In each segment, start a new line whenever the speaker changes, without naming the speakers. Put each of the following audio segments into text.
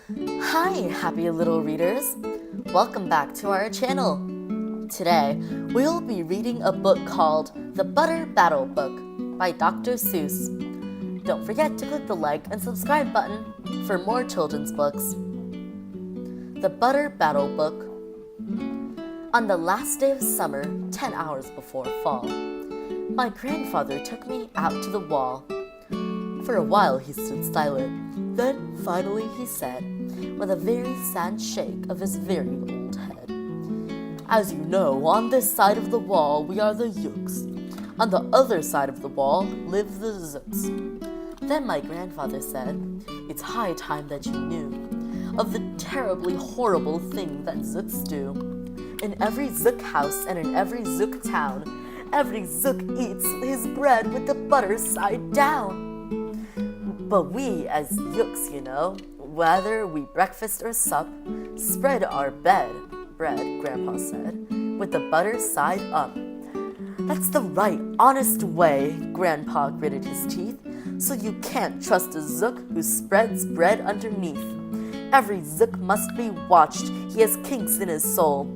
Hi, happy little readers! Welcome back to our channel. Today, we'll be reading a book called The Butter Battle Book by Dr. Seuss. Don't forget to click the like and subscribe button for more children's books. The Butter Battle Book. On the last day of summer, 10 hours before fall, my grandfather took me out to the wall. For a while he stood silent. Then, finally, he said, with a very sad shake of his very old head, "As you know, on this side of the wall we are the Yooks. On the other side of the wall live the Zooks." Then my grandfather said, "It's high time that you knew of the terribly horrible thing that Zooks do. In every Zook house and in every Zook town, every Zook eats his bread with the butter side down. But we, as Yooks, you know, whether we breakfast or sup, spread our bread, Grandpa said, with the butter side up." "That's the right, honest way," Grandpa gritted his teeth. "So you can't trust a Zook who spreads bread underneath. Every Zook must be watched, he has kinks in his soul.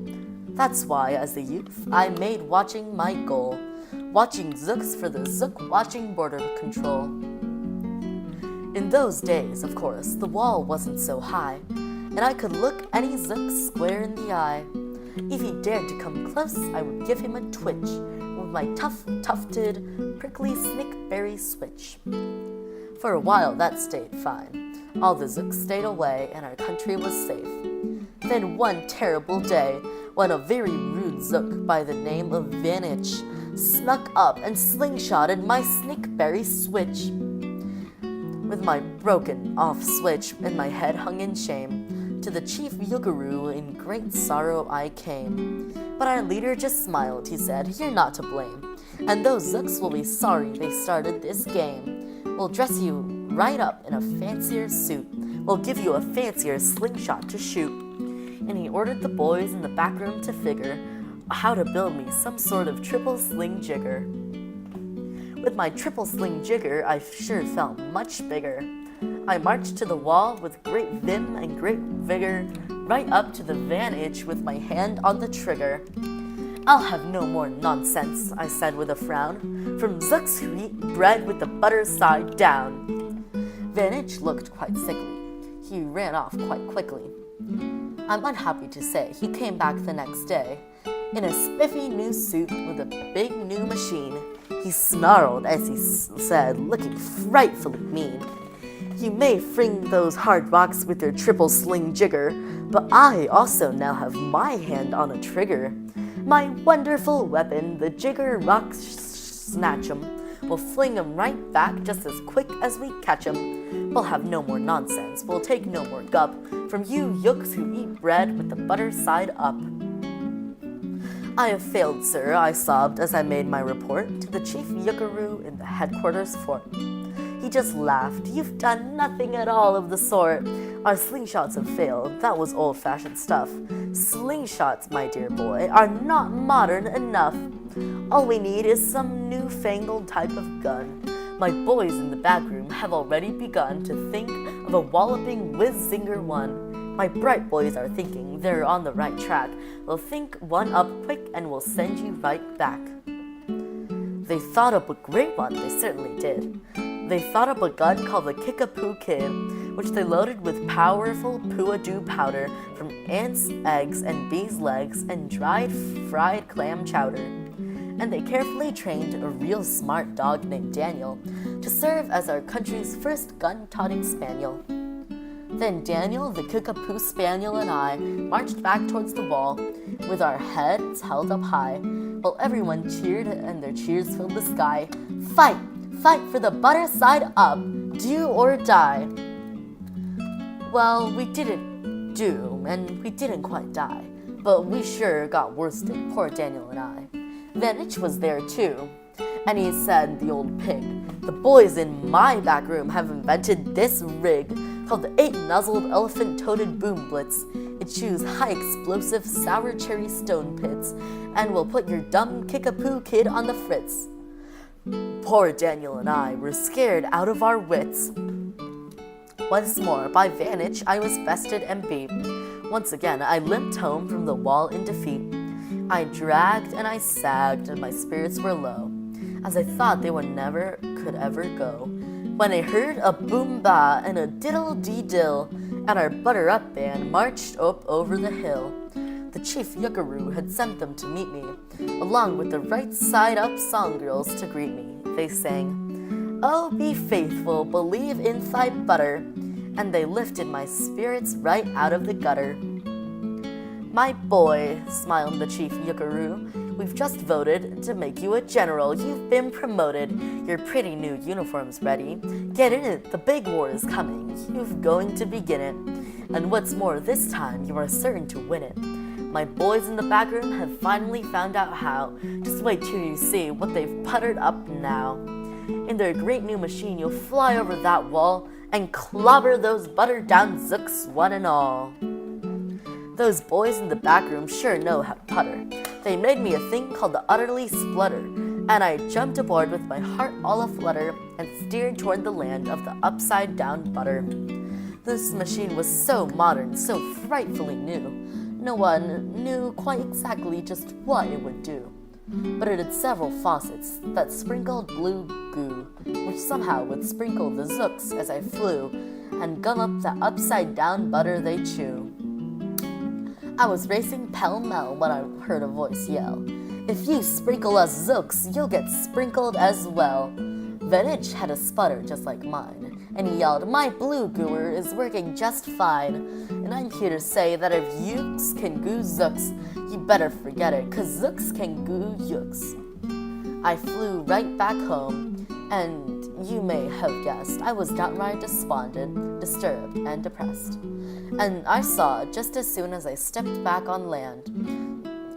That's why, as a youth, I made watching my goal. Watching Zooks for the Zook watching border control." In those days, of course, the wall wasn't so high, and I could look any Zook square in the eye. If he dared to come close, I would give him a twitch with my tufted, prickly snickberry switch. For a while that stayed fine. All the Zooks stayed away, and our country was safe. Then one terrible day, when a very rude Zook by the name of Vanitch snuck up and slingshotted my snickberry switch. With my broken off switch and my head hung in shame, to the chief Yoogaroo in great sorrow I came. But our leader just smiled. He said, "You're not to blame, and those Zooks will be sorry they started this game. We'll dress you right up in a fancier suit. We'll give you a fancier slingshot to shoot." And he ordered the boys in the back room to figure how to build me some sort of triple sling jigger. With my triple sling jigger, I sure felt much bigger. I marched to the wall with great vim and great vigor, right up to the Vanitch with my hand on the trigger. "I'll have no more nonsense," I said with a frown, "from Zooks who eat bread with the butter side down." Vanitch looked quite sickly. He ran off quite quickly. I'm unhappy to say he came back the next day in a spiffy new suit with a big new machine. He snarled as he said, looking frightfully mean, "You may fling those hard rocks with your triple sling jigger, but I also now have my hand on a trigger. My wonderful weapon, the jigger rock snatch 'em. We'll fling 'em right back just as quick as we catch 'em. We'll have no more nonsense, we'll take no more gup from you Yooks who eat bread with the butter side up." "I have failed, sir," I sobbed as I made my report to the chief Yoogaroo in the headquarters fort. He just laughed. "You've done nothing at all of the sort. Our slingshots have failed. That was old-fashioned stuff. Slingshots, my dear boy, are not modern enough. All we need is some newfangled type of gun. My boys in the back room have already begun to think of a walloping whiz-zinger one. My bright boys are thinking they're on the right track. They'll think one up quick and we'll send you right back." They thought up a great one, they certainly did. They thought up a gun called the Kickapoo Kid, which they loaded with powerful poo-a-doo powder from ants' eggs and bees' legs and dried fried clam chowder. And they carefully trained a real smart dog named Daniel to serve as our country's first gun-toting spaniel. Then Daniel, the Kickapoo Spaniel, and I marched back towards the wall with our heads held up high, while everyone cheered and their cheers filled the sky. "Fight! Fight for the butter side up! Do or die!" Well, we didn't do, and we didn't quite die, but we sure got worsted, poor Daniel and I. Vanitch was there too, and he said, the old pig, "The boys in my back room have invented this rig called the 8-nozzled elephant-toted boom blitz. It chews high-explosive sour cherry stone pits and will put your dumb Kickapoo Kid on the fritz." Poor Daniel and I were scared out of our wits. Once more, by vantage, I was bested and beat. Once again, I limped home from the wall in defeat. I dragged and I sagged, and my spirits were low, as I thought they could ever go, when I heard a boom-ba and a diddle-dee-dill, and our butter-up band marched up over the hill. The chief yuckaroo had sent them to meet me, along with the right-side-up song girls to greet me. They sang, "Oh, be faithful, believe in thy butter," and they lifted my spirits right out of the gutter. "My boy," smiled the chief yuckaroo, "we've just voted to make you a general. You've been promoted. Your pretty new uniform's ready. Get in it, the big war is coming. You're going to begin it. And what's more, this time you are certain to win it. My boys in the back room have finally found out how. Just wait till you see what they've puttered up now. In their great new machine, you'll fly over that wall and clobber those buttered-down zooks one and all." Those boys in the back room sure know how to putter. They made me a thing called the utterly splutter, and I jumped aboard with my heart all aflutter and steered toward the land of the upside-down butter. This machine was so modern, so frightfully new. No one knew quite exactly just what it would do, but it had several faucets that sprinkled blue goo, which somehow would sprinkle the zooks as I flew, and gum up the upside-down butter they chew. I was racing pell-mell when I heard a voice yell, "If you sprinkle us zooks, you'll get sprinkled as well." Vantage had a sputter just like mine, and he yelled, "My blue gooer is working just fine, and I'm here to say that if yooks can goo zooks, you better forget it, 'cause zooks can goo yooks." I flew right back home, and you may have guessed I was downright despondent, disturbed, and depressed. And I saw just as soon as I stepped back on land,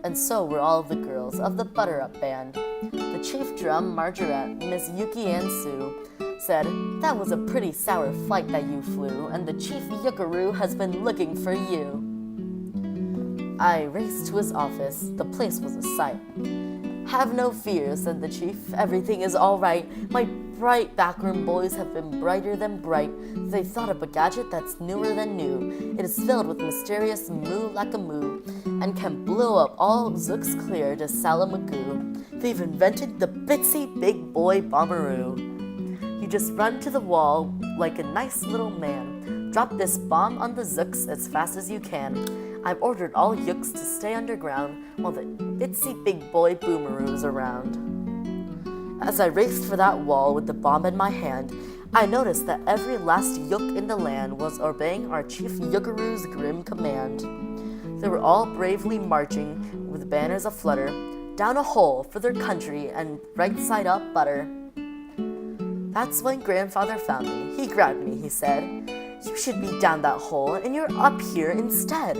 and so were all the girls of the butter-up band. The chief drum, Margarette, Miss Yuki, and Sue said, "That was a pretty sour flight that you flew, and the chief yuckaroo has been looking for you." I raced to his office. The place was a sight. "Have no fear," said the chief. "Everything is all right. My bright backroom boys have been brighter than bright. They've thought up a gadget that's newer than new. It is filled with mysterious moo-lacka-moo and can blow up all zooks clear to Salamagoo. They've invented the Bitsy Big Boy Bomberoo. You just run to the wall like a nice little man. Drop this bomb on the zooks as fast as you can. I've ordered all yooks to stay underground while the Bitsy Big Boy Boomeroo's around." As I raced for that wall with the bomb in my hand, I noticed that every last yook in the land was obeying our chief yuckaroo's grim command. They were all bravely marching, with banners aflutter, down a hole for their country and right side up butter. That's when Grandfather found me. He grabbed me, he said, "You should be down that hole, and you're up here instead.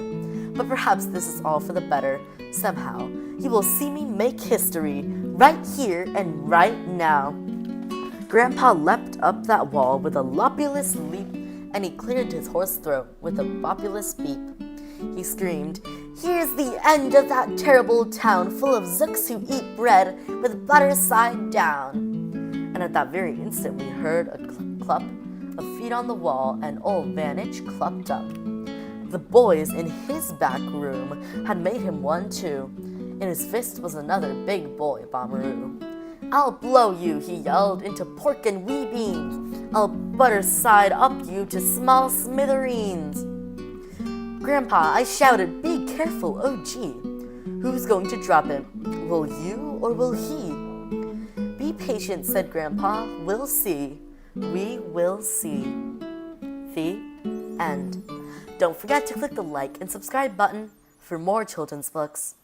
But perhaps this is all for the better. Somehow, you will see me make history, right here and right now." Grandpa leapt up that wall with a lopulous leap, and he cleared his hoarse throat with a populous beep. He screamed, "Here's the end of that terrible town full of zooks who eat bread with butter side down." And at that very instant we heard a clup of feet on the wall, and old Vantage clumped up. The boys in his back room had made him one too. In his fist was another big boy bomberoo. "I'll blow you," he yelled, "into pork and wee beans. I'll butter side up you to small smithereens." "Grandpa," I shouted, "be careful, oh gee. Who's going to drop him? Will you or will he?" "Be patient," said Grandpa. "We'll see. We will see." The end. Don't forget to click the like and subscribe button for more children's books.